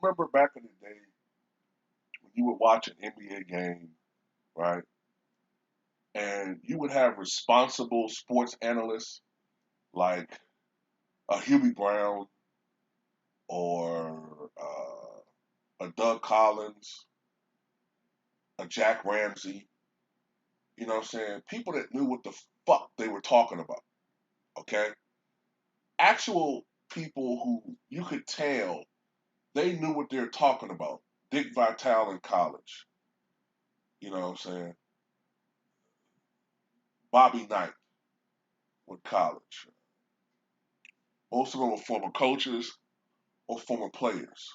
remember back in the day when you would watch an NBA game, right? And you would have responsible sports analysts like a Hubie Brown or a Doug Collins, a Jack Ramsey, you know what I'm saying? People that knew what the fuck they were talking about, okay? Actual people who you could tell they knew what they were talking about. Dick Vitale in college, you know what I'm saying? Bobby Knight with college. Most of them were former coaches or former players.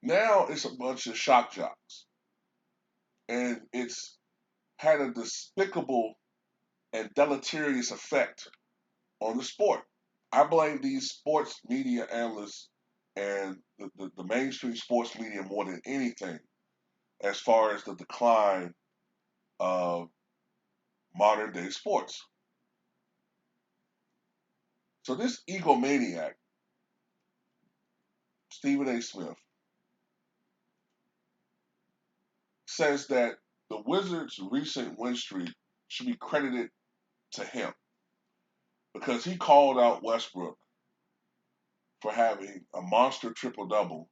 Now it's a bunch of shock jocks. And it's had a despicable and deleterious effect on the sport. I blame these sports media analysts and the mainstream sports media more than anything as far as the decline of modern day sports. So this egomaniac, Stephen A. Smith, says that the Wizards' recent win streak should be credited to him because he called out Westbrook for having a monster triple double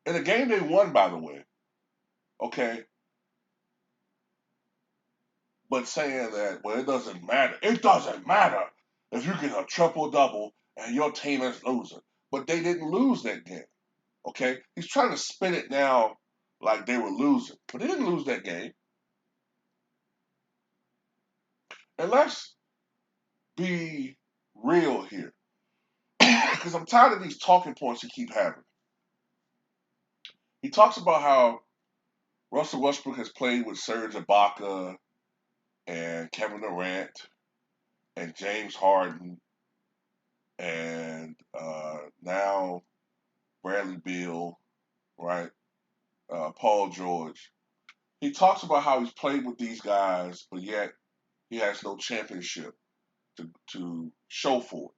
in a game they won, by the way. Okay, but saying that, well, it doesn't matter. It doesn't matter if you get a triple double and your team is losing. But they didn't lose that game. Okay? He's trying to spin it now like they were losing. But they didn't lose that game. And let's be real here. Because I'm tired of these talking points he keep having. He talks about how Russell Westbrook has played with Serge Ibaka and Kevin Durant and James Harden and now Bradley Beal, right? Paul George. He talks about how he's played with these guys, but yet he has no championship to show for it.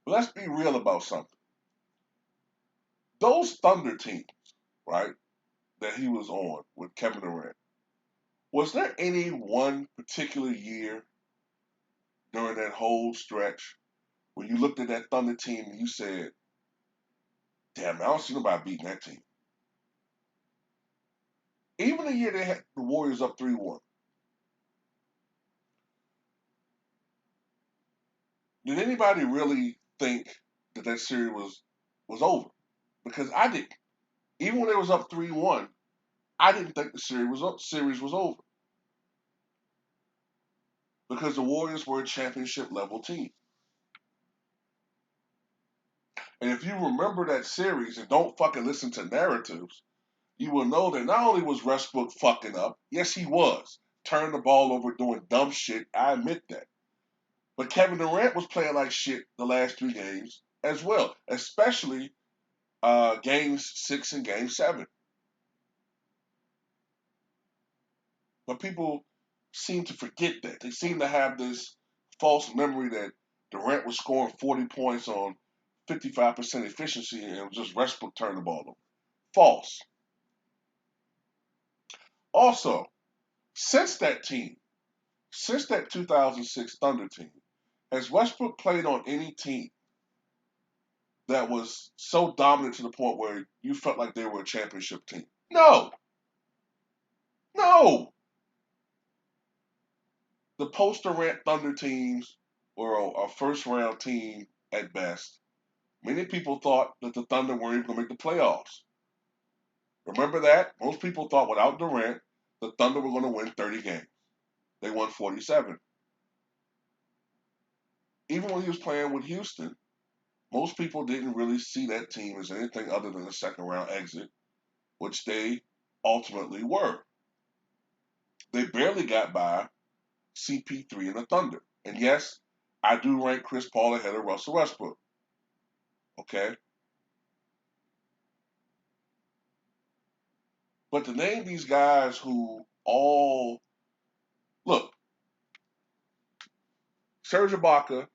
But let's be real about something. Those Thunder teams, right, that he was on with Kevin Durant, was there any one particular year during that whole stretch where you looked at that Thunder team and you said, damn, I don't see nobody beating that team? Even the year they had the Warriors up 3-1. Did anybody really think that that series was over? Because I didn't. Even when it was up 3-1, I didn't think the series was over because the Warriors were a championship level team. And if you remember that series and don't fucking listen to narratives, you will know that not only was Westbrook fucking up, yes he was, turning the ball over, doing dumb shit. I admit that. But Kevin Durant was playing like shit the last 3 games as well, especially games 6 and game 7. But people seem to forget that. They seem to have this false memory that Durant was scoring 40 points on 55% efficiency and it was just Westbrook turned the ball over. False. Also, since that team, since that 2006 Thunder team, has Westbrook played on any team that was so dominant to the point where you felt like they were a championship team? No. No. The post Durant Thunder teams were a first round team at best. Many people thought that the Thunder weren't even going to make the playoffs. Remember that? Most people thought without Durant, the Thunder were going to win 30 games. They won 47. Even when he was playing with Houston, most people didn't really see that team as anything other than a second round exit, which they ultimately were. They barely got by CP3 and the Thunder. And yes, I do rank Chris Paul ahead of Russell Westbrook. Okay? But to name these guys who all look, Serge Ibaka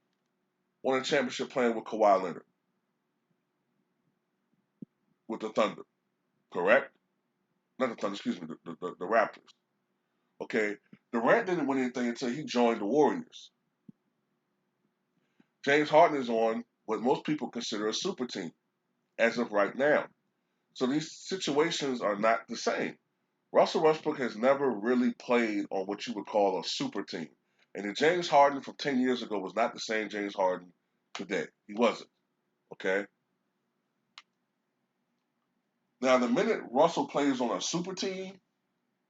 won a championship playing with Kawhi Leonard with the Thunder, correct? Not the Thunder, excuse me, the Raptors. Okay, Durant didn't win anything until he joined the Warriors. James Harden is on what most people consider a super team as of right now. So these situations are not the same. Russell Westbrook has never really played on what you would call a super team. And the James Harden from 10 years ago was not the same James Harden today. He wasn't. Okay? Now, the minute Russell plays on a super team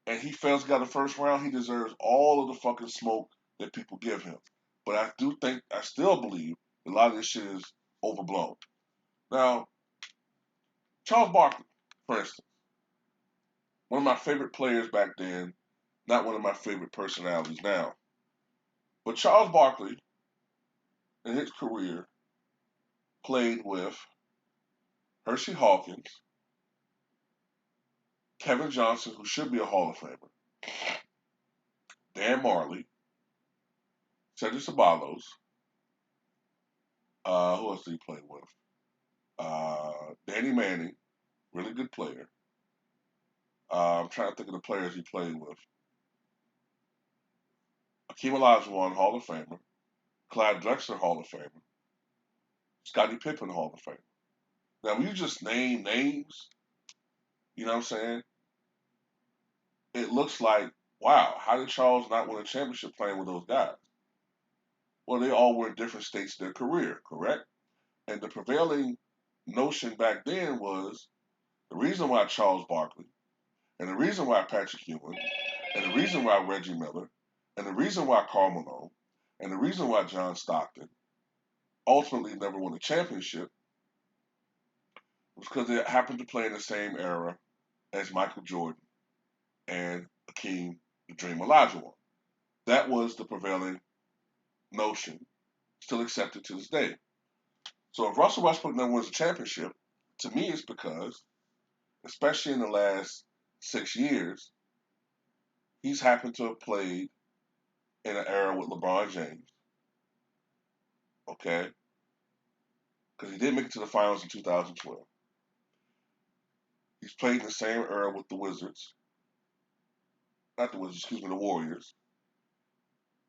and he fails to get the first round, he deserves all of the fucking smoke that people give him. But I still believe a lot of this shit is overblown. Now, Charles Barkley, for instance, one of my favorite players back then, not one of my favorite personalities now. But Charles Barkley, in his career, played with Hershey Hawkins, Kevin Johnson, who should be a Hall of Famer, Dan Marley, Cedric Ceballos. Who else did he play with? Danny Manning, really good player. I'm trying to think of the players he played with. Akeem Olajuwon, Hall of Famer. Clyde Drexler, Hall of Famer. Scottie Pippen, Hall of Famer. Now, when you just name names, you know what I'm saying? It looks like, wow, how did Charles not win a championship playing with those guys? Well, they all were in different states of their career, correct? And the prevailing notion back then was the reason why Charles Barkley, and the reason why Patrick Ewing, and the reason why Reggie Miller, and the reason why Karl Malone, and the reason why John Stockton ultimately never won a championship was because they happened to play in the same era as Michael Jordan and Akeem the Dream Olajuwon. That was the prevailing notion, still accepted to this day. So if Russell Westbrook never wins a championship, to me it's because, especially in the last 6 years, he's happened to have played in an era with LeBron James, okay? Because he did make it to the finals in 2012. He's played in the same era with the Wizards, not the Wizards, excuse me, the Warriors.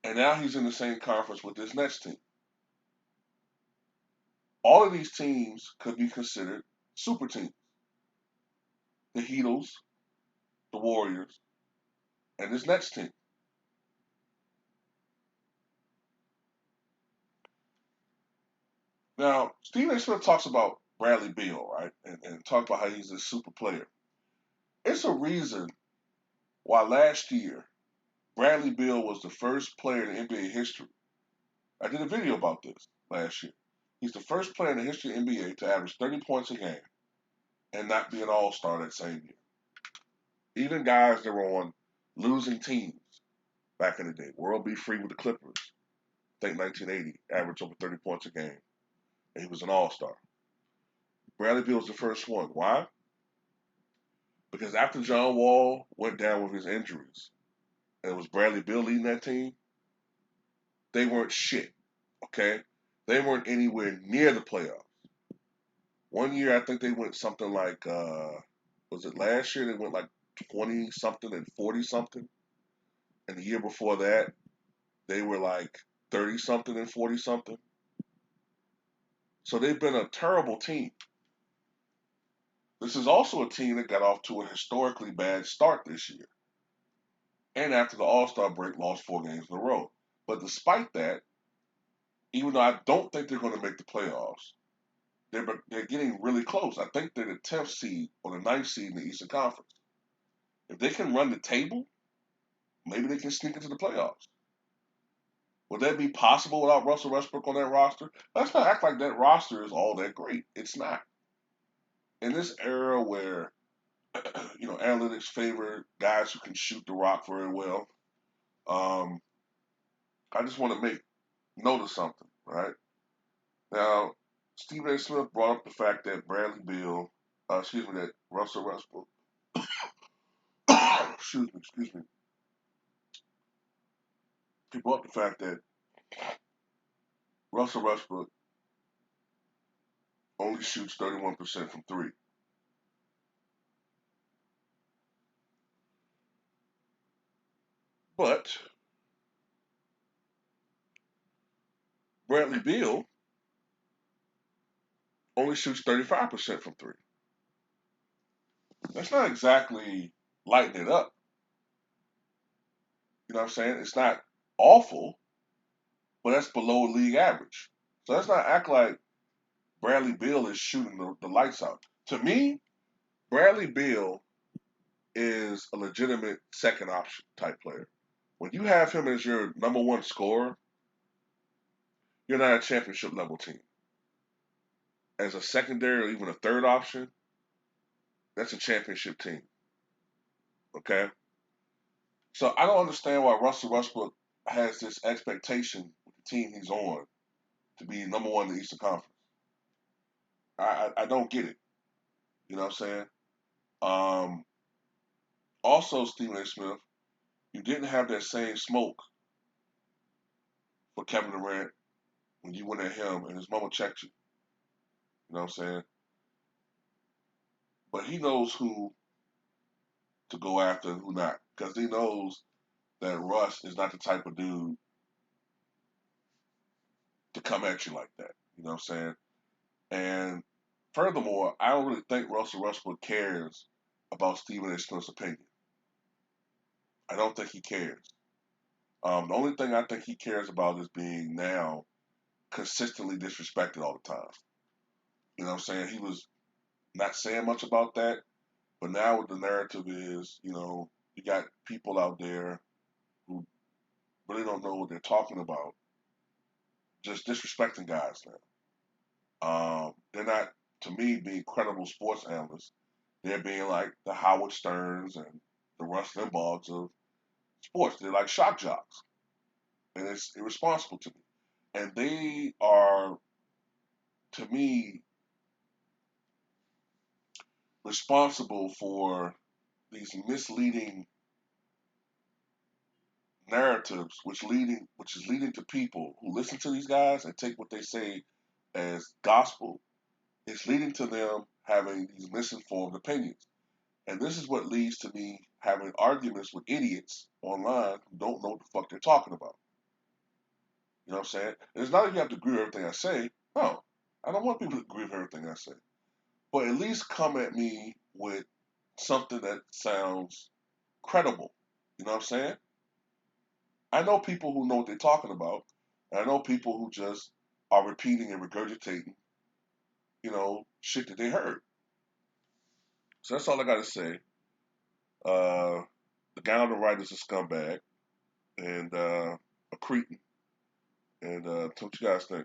And now he's in the same conference with this Nets team. All of these teams could be considered super teams. The Heatles, the Warriors, and this Nets team. Now, Stephen A. Smith talks about Bradley Beal, right? And talk about how he's a super player. It's a reason why last year Bradley Beal was the first player in NBA history. I did a video about this last year. He's the first player in the history of NBA to average 30 points a game and not be an all-star that same year. Even guys that were on losing teams back in the day. World B. Free with the Clippers, I think 1980, averaged over 30 points a game. And he was an all-star. Bradley Beal was the first one. Why? Because after John Wall went down with his injuries, and it was Bradley Beal leading that team, they weren't shit. Okay? They weren't anywhere near the playoffs. One year, I think they went something like, was it last year? They went like 20 something and 40 something. And the year before that, they were like 30 something and 40 something. So they've been a terrible team. This is also a team that got off to a historically bad start this year. And after the All-Star break, lost 4 games in a row. But despite that, even though I don't think they're going to make the playoffs, they're getting really close. I think they're the 10th seed or the 9th seed in the Eastern Conference. If they can run the table, maybe they can sneak into the playoffs. Would that be possible without Russell Westbrook on that roster? Let's not act like that roster is all that great. It's not. In this era where analytics favor guys who can shoot the rock very well, um, I just want to make note of something, right? Now, Stephen A. Smith brought up the fact that that Russell Westbrook, excuse me, he brought up the fact that Russell Westbrook only shoots 31% from three. But Bradley Beal only shoots 35% from three. That's not exactly lighting it up. You know what I'm saying? It's not awful, but that's below league average. So let's not act like Bradley Beal is shooting the lights out. To me, Bradley Beal is a legitimate second option type player. When you have him as your number one scorer, you're not a championship level team. As a secondary or even a third option, that's a championship team. Okay? So I don't understand why Russell Westbrook has this expectation with the team he's on to be number one in the Eastern Conference. I don't get it. You know what I'm saying? Um, Also, Stephen A. Smith, you didn't have that same smoke for Kevin Durant when you went at him and his mama checked you. You know what I'm saying? But he knows who to go after and who not because he knows that Russ is not the type of dude to come at you like that. You know what I'm saying? And furthermore, I don't really think Russell Westbrook cares about Stephen A. Smith's opinion. I don't think he cares. The only thing I think he cares about is being now consistently disrespected all the time. You know what I'm saying? He was not saying much about that, but now the narrative is, you got people out there who really don't know what they're talking about, just disrespecting guys now. They're not, to me, being credible sports analysts. They're being like the Howard Sterns and the Rush Limbaughs of sports. They're like shock jocks, and it's irresponsible to me. And they are, to me, responsible for these misleading narratives, which is leading to people who listen to these guys and take what they say as gospel. It's leading to them having these misinformed opinions. And this is what leads to me having arguments with idiots online who don't know what the fuck they're talking about. You know what I'm saying? And it's not that you have to agree with everything I say. No, I don't want people to agree with everything I say. But at least come at me with something that sounds credible. You know what I'm saying? I know people who know what they're talking about. And I know people who just are repeating and regurgitating, shit that they heard. So that's all I got to say. Uh, the guy on the right is a scumbag and a cretin. And what you guys think?